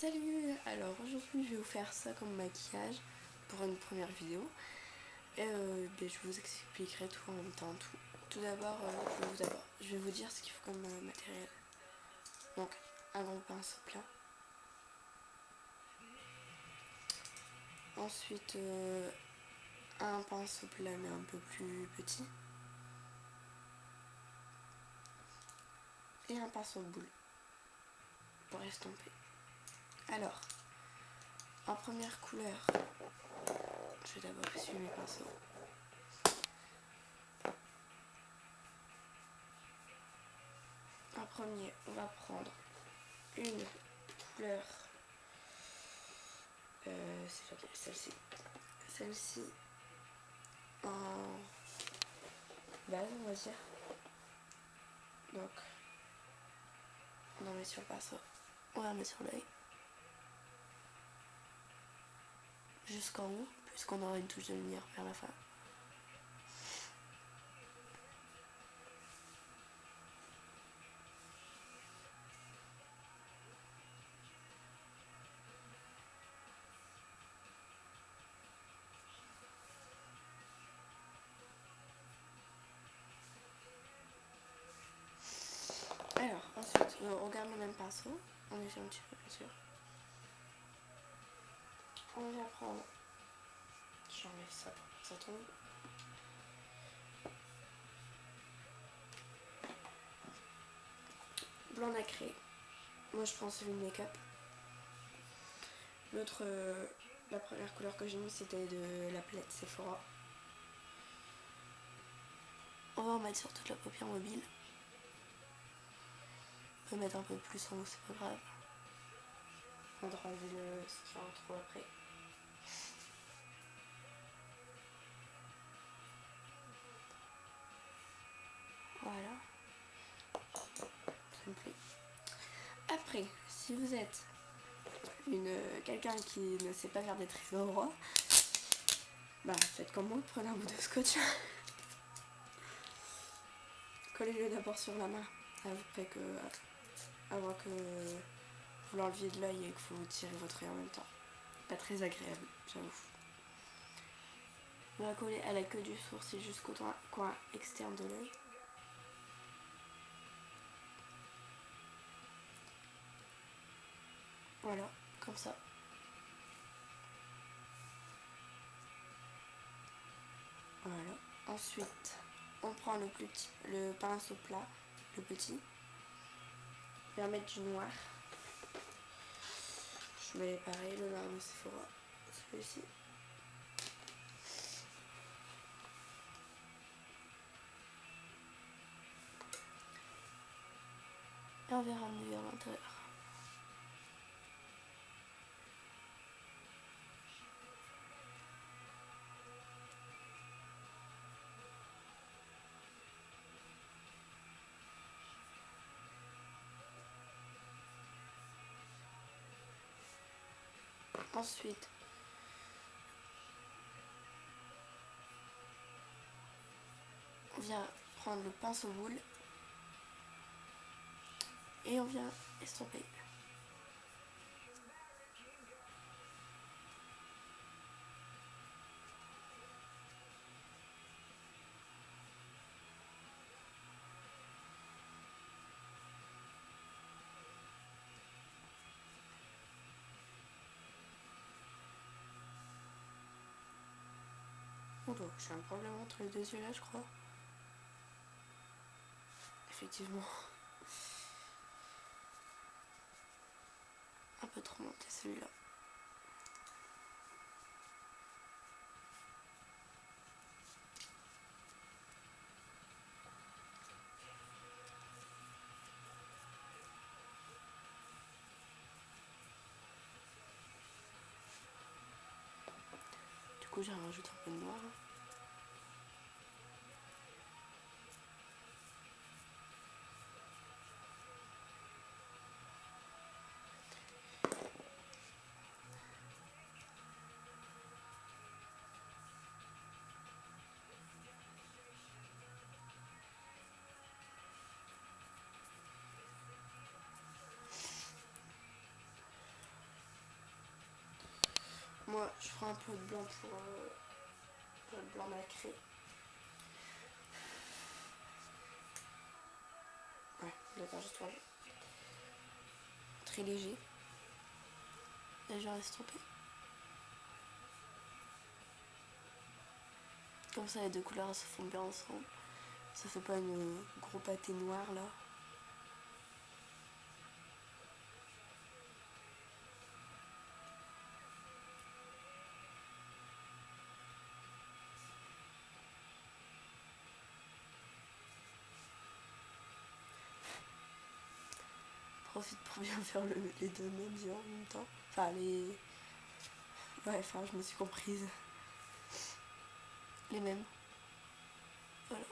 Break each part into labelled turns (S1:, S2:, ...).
S1: Salut! Alors aujourd'hui je vais vous faire ça comme maquillage pour une première vidéo et je vous expliquerai tout en même temps. Tout d'abord, je vais vous dire ce qu'il faut comme matériel. Donc un grand pinceau plat. Ensuite un pinceau plat mais un peu plus petit. Et un pinceau boule pour estomper. Alors, en première couleur, je vais d'abord essuyer mes pinceaux. En premier, on va prendre une couleur, c'est laquelle? Celle-ci. Celle-ci en base, on va dire. Donc, on en met sur le pinceau, on va mettre sur l'œil. Jusqu'en haut, puisqu'on aura une touche de lumière vers la fin. Alors, ensuite, on garde le même pinceau, on essaie un petit peu bien sûr. On va prendre, j'enlève ça pour que ça tombe. Blanc nacré, moi je prends celui de make-up. L'autre, la première couleur que j'ai mis c'était de la palette Sephora. On va en mettre sur toute la paupière mobile. On peut mettre un peu plus en haut, c'est pas grave. On va enlever ce qui est en trop après. Voilà. Ça me plaît. Après, si vous êtes quelqu'un qui ne sait pas faire des traits droits, bah faites comme moi, prenez un bout de scotch. Collez-le d'abord sur la main avant que vous l'enleviez de l'œil et que vous tirez votre œil en même temps. Pas très agréable, j'avoue. On va coller à la queue du sourcil jusqu'au coin externe de l'œil. Voilà, comme ça. Voilà. Ensuite, on prend le pinceau plat, le petit. Je vais mettre du noir. Je mets pareil, le noir de Sephora, celui-ci. Et on va ramener vers l'intérieur. Ensuite, on vient prendre le pinceau boule et on vient estomper. Oh, donc j'ai un problème entre les deux yeux là, je crois. Effectivement. Un peu trop monté celui-là. Du coup, j'ai rajouté un peu de noir. moi je prends un peu de blanc pour le blanc nacré. Ouais, d'accord, juste voilà. Très léger. Et je reste trompé. Comme ça les deux couleurs se font bien ensemble. Ça fait pas une gros pâté noir là. Profite pour bien faire les deux mêmes yeux en même temps. Enfin les... Ouais, enfin je me suis comprise. Les mêmes. Voilà.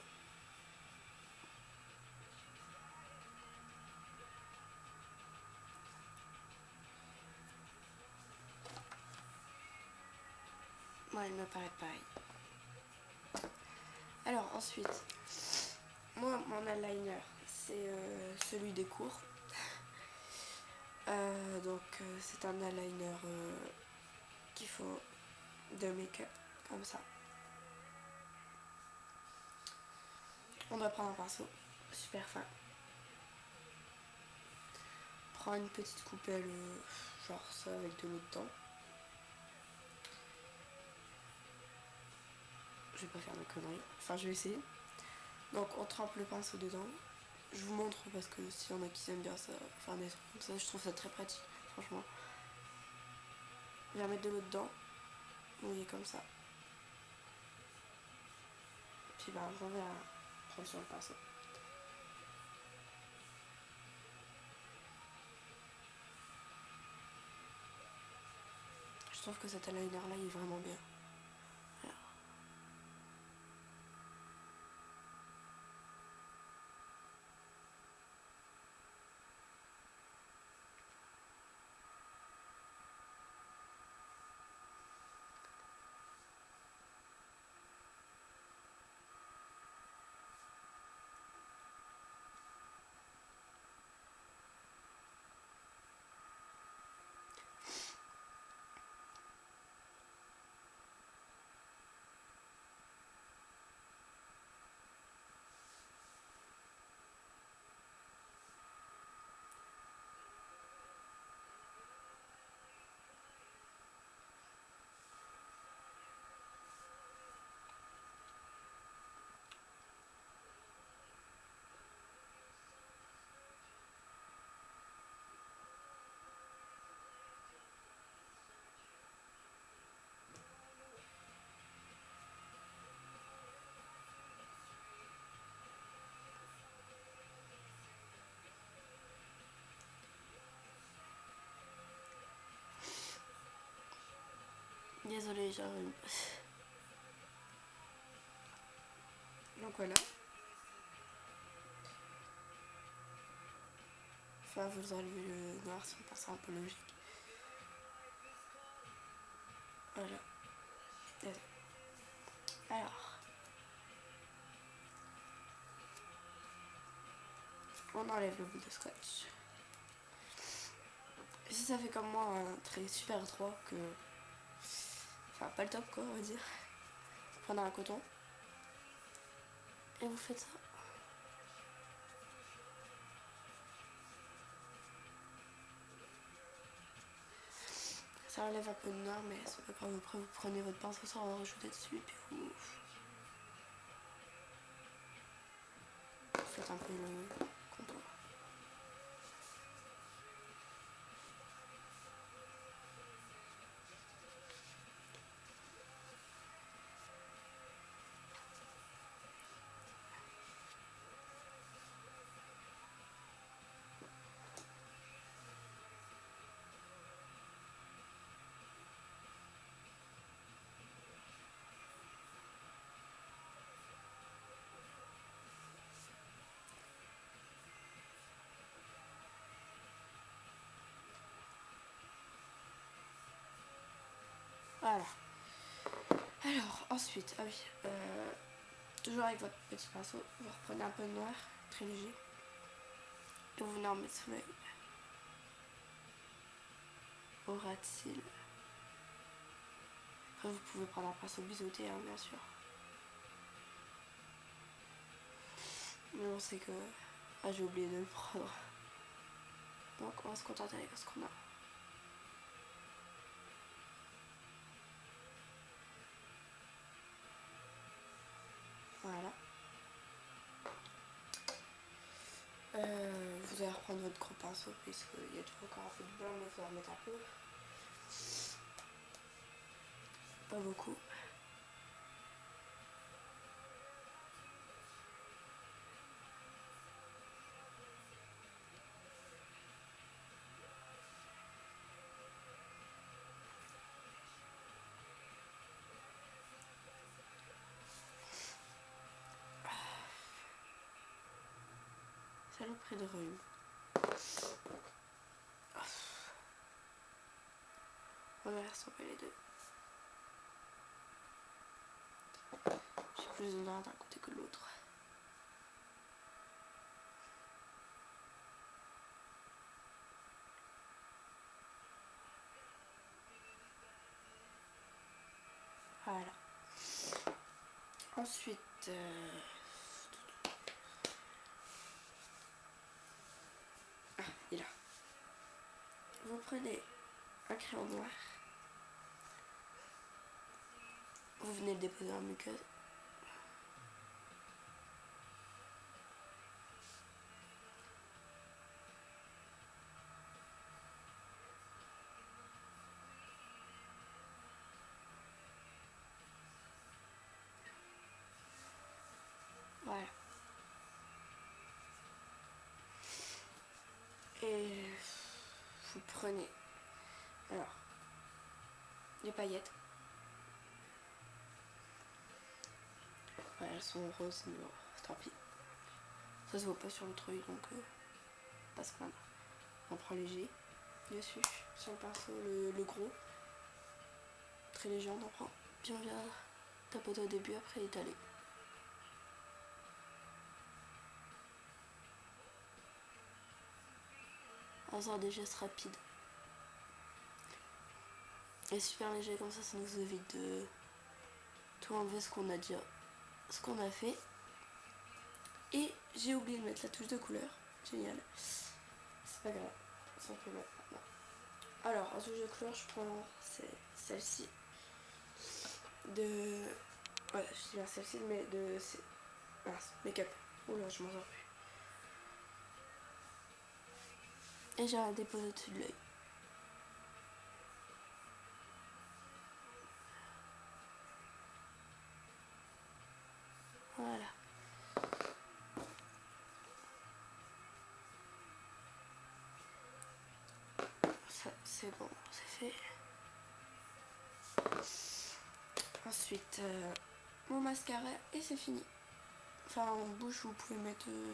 S1: Moi, il me paraît pareil. Alors ensuite, moi mon eyeliner, c'est celui des cours. C'est un eyeliner qu'il faut de make-up, comme ça. On doit prendre un pinceau super fin. Prendre une petite coupelle, genre ça avec de l'eau dedans. Je vais pas faire de conneries. Enfin, je vais essayer. Donc, on trempe le pinceau dedans. Je vous montre parce que s'il y en a qui aiment bien ça, faire des trucs comme ça, je trouve ça très pratique, franchement. Je vais mettre de l'eau dedans. Vous voyez, comme ça. Puis, bah, on va prendre sur le pinceau. Je trouve que cet eyeliner là il est vraiment bien. Voilà. Désolée, j'arrive. Donc voilà. Enfin, vous aurez vu le noir, si on pense un peu logique. Voilà. Alors, on enlève le bout de scotch. Et si ça fait comme moi un trait super droit que... Enfin, pas le top quoi, on va dire. Vous prenez un coton. Et vous faites ça. Ça enlève un peu de noir, mais c'est pas grave. Après, vous prenez votre pinceau sans en rajouter dessus. Et puis vous faites un peu le contour. Voilà. Alors, ensuite, ah oui, toujours avec votre petit pinceau, vous reprenez un peu de noir, très léger, et vous venez en mettre sous l'œil, au ras de cils. Après vous pouvez prendre un pinceau biseauté hein, bien sûr. Mais on sait que... Ah j'ai oublié de le prendre. Donc on va se contenter avec ce qu'on a. Voilà. Vous allez reprendre votre gros pinceau puisqu'il y a toujours encore un peu de blanc mais vous en remettez un peu. Pas beaucoup. Saloperie de rhume. On va ressembler les deux. J'ai plus de l'un d'un côté que de l'autre. Voilà. Ensuite, il est là. Vous prenez un crayon noir. Vous venez le déposer en muqueuse. Voilà. Et vous prenez alors les paillettes. Ouais, elles sont roses, mais bon, tant pis. Ça se voit pas sur le truc donc pas se plaindre. On prend léger dessus, sur le pinceau, le gros. Très léger, on en prend. Puis on vient tapoter au début, après étaler. En faisant des gestes rapides. Et super léger comme ça nous évite de tout enlever ce qu'on a déjà, ce qu'on a fait. Et j'ai oublié de mettre la touche de couleur. Génial. C'est pas grave, ça peut mettre maintenant. Alors, en touche de couleur, je prends celle-ci. De... Voilà, je dis bien celle-ci, mais de... Mince, make-up. Oula, je m'en sors plus. Et j'ai un dépôt au-dessus de l'œil. Voilà. Ça, c'est bon, c'est fait. Ensuite, mon mascara et c'est fini. Enfin, en bouche, vous pouvez mettre du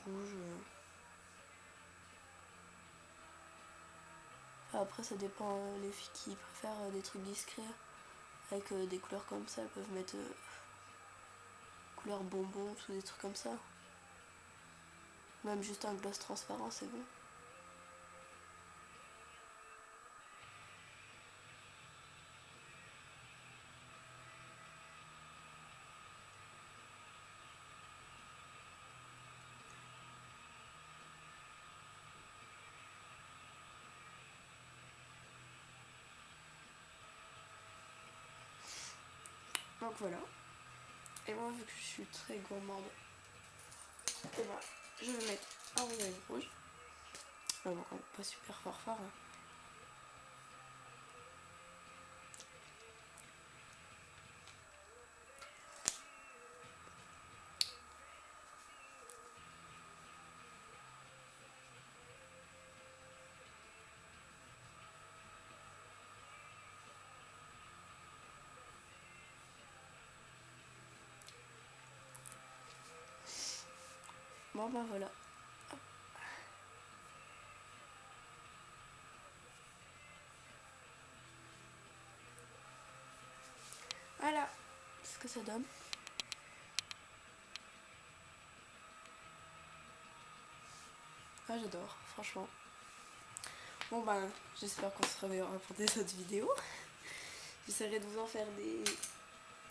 S1: rouge. Enfin, après, ça dépend. Les filles qui préfèrent des trucs discrets avec des couleurs comme ça, elles peuvent mettre couleur bonbon ou des trucs comme ça. Même juste un gloss transparent, c'est bon. Donc voilà. Et moi, vu que je suis très gourmande, et ben, je vais mettre un rouge à lèvres rouge. Bon, quand même pas super fort fort. Hein. Bon ben voilà. Voilà ce que ça donne. Ah j'adore, franchement. Bon ben, j'espère qu'on se reverra pour des autres vidéos. J'essaierai de vous en faire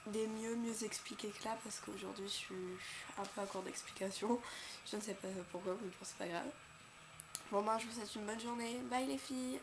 S1: des mieux expliqués que là, parce qu'aujourd'hui je suis un peu à court d'explications. Je ne sais pas pourquoi, mais bon, c'est pas grave. Bon ben, je vous souhaite une bonne journée. Bye les filles!